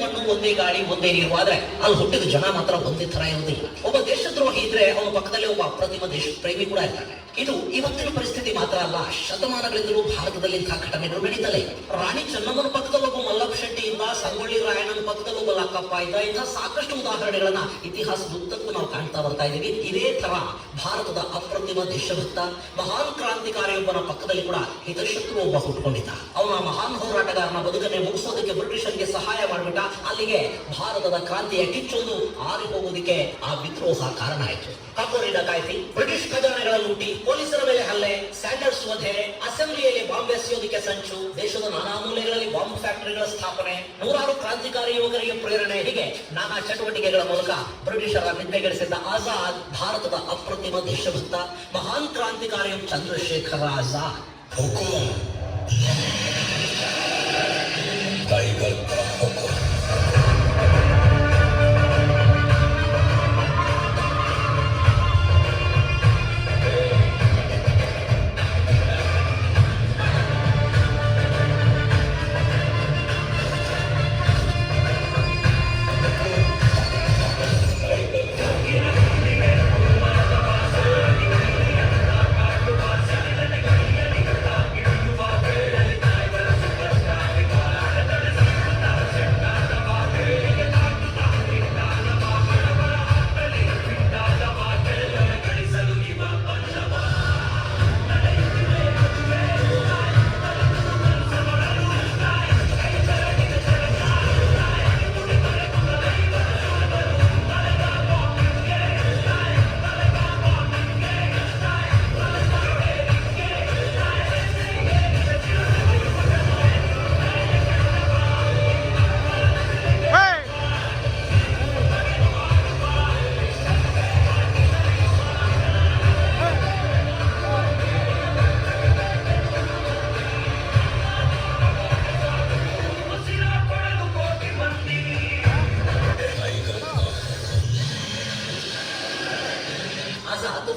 ಮಣ್ಣು, ಒಂದೇ ಗಾಳಿ, ಒಂದೇ ನೀರು. ಆದ್ರೆ ಅಲ್ಲಿ ಹುಟ್ಟಿದ ಜನ ಮಾತ್ರ ಒಂದೇ ತರ ಇರುವುದಿಲ್ಲ. ಒಬ್ಬ ದೇಶದ್ರೋಹಿ ಇದ್ರೆ ಅವನ ಪಕ್ಕದಲ್ಲಿ ಒಬ್ಬ ಅಪ್ರತಿಮ ದೇಶ ಪ್ರೇಮಿ ಕೂಡ ಇರ್ತಾನೆ. ಇದು ಇವತ್ತಿನ ಪರಿಸ್ಥಿತಿ ಮಾತ್ರ ಅಲ್ಲ, ಶತಮಾನಗಳಿಂದಲೂ ಭಾರತದಲ್ಲಿ ಇಂತಹ ಘಟನೆಗಳು ನಡೀತಲೇ. ರಾಣಿ ಚೆನ್ನಮ್ಮನ ಪಕ್ಕದಲ್ಲಿ ಒಬ್ಬ ಮಲ್ಲಪ್ಪ ಶೆಟ್ಟಿ ಇದ್ದ, ಸಂಗೊಳ್ಳಿ ರಾಯಣ್ಣನ ಪಕ್ಕದಲ್ಲಿ ಒಬ್ಬ ಲಕ್ಕಪ್ಪ ಇದ್ದ. ಇಂತಹ ಸಾಕಷ್ಟು ಉದಾಹರಣೆಗಳನ್ನ ಇತಿಹಾಸದ ಉದ್ದಕ್ಕೂ ನಾವು ಕಾಣ್ತಾ ಬರ್ತಾ ಇದ್ದೀವಿ. ಇದೇ ತರ ಭಾರತದ ಅಪ್ರತಿಮ ದೇಶಭಕ್ತ ಮಹಾನ್ ಕ್ರಾಂತಿಕಾರಿಯೊಬ್ಬನ ಪಕ್ಕದಲ್ಲಿ ಕೂಡ ಹಿತಶತ್ರು ಒಬ್ಬ ಹುಟ್ಕೊಂಡಿದ್ದ. ಅವನ ಮಹಾನ್ ಹೋರಾಟಗಾರನ ಬದುಕನ್ನೇ ಮುಗಿಸೋದಕ್ಕೆ ಬ್ರಿಟಿಷರಿಗೆ ಸಹಾಯ ಮಾಡಿಬಿಟ್ಟ. ಅಲ್ಲಿಗೆ ಭಾರತದ ಕ್ರಾಂತಿಯ ಕಿಚ್ಚೊಂದು ಆರಿ ಹೋಗೋದಕ್ಕೆ ಆ ವಿದ್ರೋಹ ಕಾರಣ ಆಯಿತು. ಕಾಕೋರಿ ಡಕಾಯಿತಿ, ಬ್ರಿಟಿಷ್ ಖಜಾನೆಗಳ ಲೂಟಿ, ಪೊಲೀಸರ ಮೇಲೆ ಹಲ್ಲೆ, ಸ್ಯಾಂಡರ್ಸ್ ವಧೆ, ಅಸೆಂಬ್ಲಿಯಲ್ಲಿ ಬಾಂಬ್ ಎಸೆಯೋದಕ್ಕೆ ಸಂಚು, ದೇಶದ ನಾನಾ ಮೂಲೆಗಳಲ್ಲಿ ಬಾಂಬ್ ಫ್ಯಾಕ್ಟರಿಗಳ ಸ್ಥಾಪನೆ, ನೂರಾರು ಕ್ರಾಂತಿಕಾರಿ ಯುವಕರಿಗೆ ಪ್ರೇರಣೆ, ಹೀಗೆ ನಾನಾ ಚಟುವಟಿಕೆಗಳ ಮೂಲಕ ಬ್ರಿಟಿಷರ ನಿದ್ದೆಗೆಡಿಸಿದ್ದ ಆಜಾದ್ ಭಾರತದ ಅಪ್ರತಿಮ ದೇಶಭಕ್ತ ಮಹಾನ್ ಕ್ರಾಂತಿಕಾರಿ ಚಂದ್ರಶೇಖರ ಆಜಾದ್. टाइगर का हुक्म।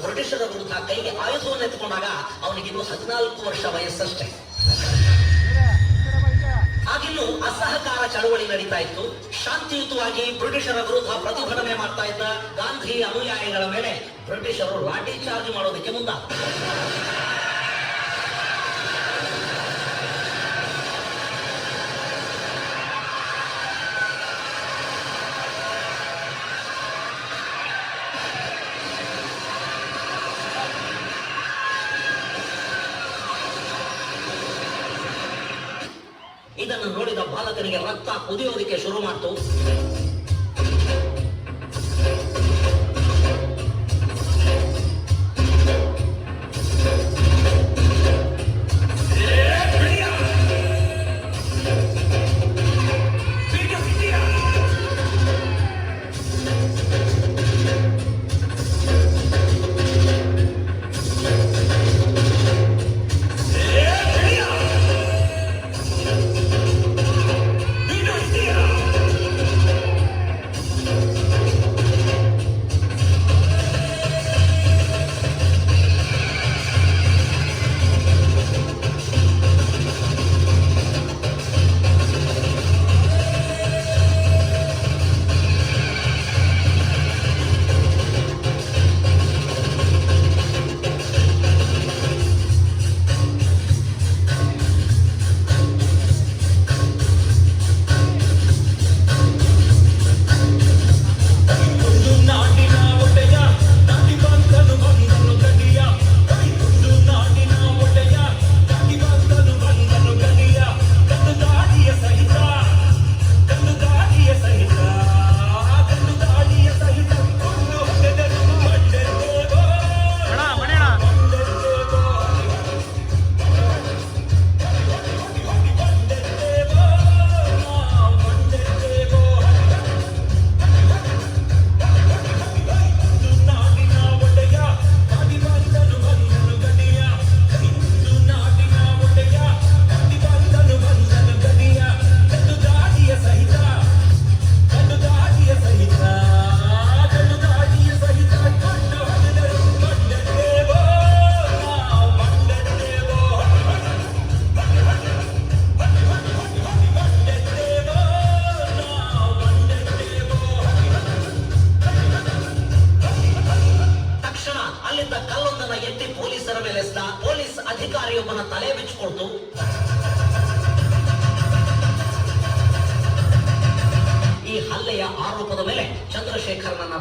ಬ್ರಿಟಿಷರ ವಿರುದ್ಧ ಕೈಗೆ ಆಯುಧವನ್ನು ಎತ್ತುಕೊಂಡಾಗ ಅವನಿಗಿನ್ನು 14 ವರ್ಷ ವಯಸ್ಸಷ್ಟೇ. ಆಗಿನ್ನು ಅಸಹಕಾರ ಚಳವಳಿ ನಡೀತಾ ಇತ್ತು. ಶಾಂತಿಯುತವಾಗಿ ಬ್ರಿಟಿಷರ ವಿರುದ್ಧ ಪ್ರತಿಭಟನೆ ಮಾಡ್ತಾ ಇದ್ದ ಗಾಂಧಿ ಅನುಯಾಯಿಗಳ ಮೇಲೆ ಬ್ರಿಟಿಷರು ಲಾಠಿ ಚಾರ್ಜ್ ಮಾಡೋದಕ್ಕೆ ಮುಂದಾಗ್ತಾರೆ. ಇದನ್ನು ನೋಡಿದ ಬಾಲಕನಿಗೆ ರಕ್ತ ಕುದಿಯೋದಕ್ಕೆ ಶುರು ಮಾಡ್ತು.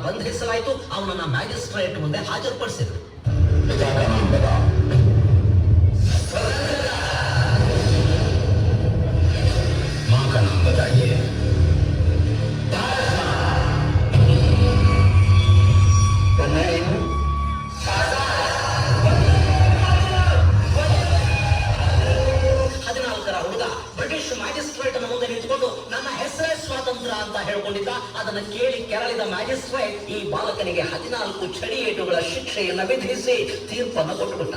ಬಂಧಿಸಲಾಯಿತು. ಅವನನ್ನ ಮ್ಯಾಜಿಸ್ಟ್ರೇಟ್ ಮುಂದೆ ಹಾಜರುಪಡಿಸಿದ್ರು. ಬ್ರಿಟಿಷ್ ಮ್ಯಾಜಿಸ್ಟ್ರೇಟ್ ಅನ್ನು ಮುಂದೆ ನಿಂತುಕೊಂಡು ನನ್ನ ಹೆಸರೇ ಸ್ವಾತಂತ್ರ್ಯ ಅಂತ ಹೇಳ್ಕೊಂಡಿದ್ದ. ಅದನ್ನು ಕೇಳಿ ಕೆರಳಿದ ಮ್ಯಾಜಿಸ್ಟ್ರೇಟ್ ಈ ಬಾಲಕನಿಗೆ 14 ಚಡಿಯೇಟುಗಳ ಶಿಕ್ಷೆಯನ್ನ ವಿಧಿಸಿ ತೀರ್ಪನ್ನು ಕೊಟ್ಟುಬಿಟ್ಟ.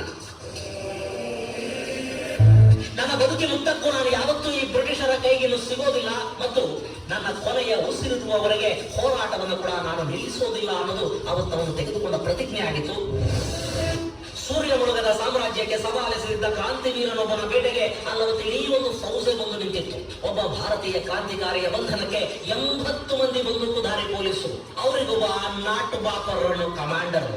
ನನ್ನ ಬದುಕಿನುದ್ದಕ್ಕೂ ನಾನು ಯಾವತ್ತೂ ಈ ಬ್ರಿಟಿಷರ ಕೈಗಿನ್ನು ಸಿಗೋದಿಲ್ಲ ಮತ್ತು ನನ್ನ ಕೊನೆಯ ಉಸಿರಿರುವವರೆಗೆ ಹೋರಾಟವನ್ನು ಕೂಡ ನಾನು ನಿಲ್ಲಿಸೋದಿಲ್ಲ ಅನ್ನೋದು ಅವತ್ತು ಅವನು ತೆಗೆದುಕೊಂಡ ಪ್ರತಿಜ್ಞೆ ಆಗಿತ್ತು. ಸೂರ್ಯ ಮುಳುಗದ ಸಾಮ್ರಾಜ್ಯಕ್ಕೆ ಸವಾಲಿಸಿದ್ದ ಕ್ರಾಂತಿವೀರನೊಬ್ಬನ ಬೇಟೆಗೆ ಅಲ್ಲವತ್ತು ಇಡೀ ಒಂದು ಫೌಜೆ ಬಂದು ನಿಂತಿತ್ತು. ಒಬ್ಬ ಭಾರತೀಯ ಕ್ರಾಂತಿಕಾರಿಯ ಬಂಧನಕ್ಕೆ 80 ಮಂದಿ ಬಂದೂಕುಧಾರಿ ಪೊಲೀಸರು, ಅವರಿಗೊಬ್ಬ ನಾಟ್ ಬಾಪರ್ ಕಮಾಂಡರ್.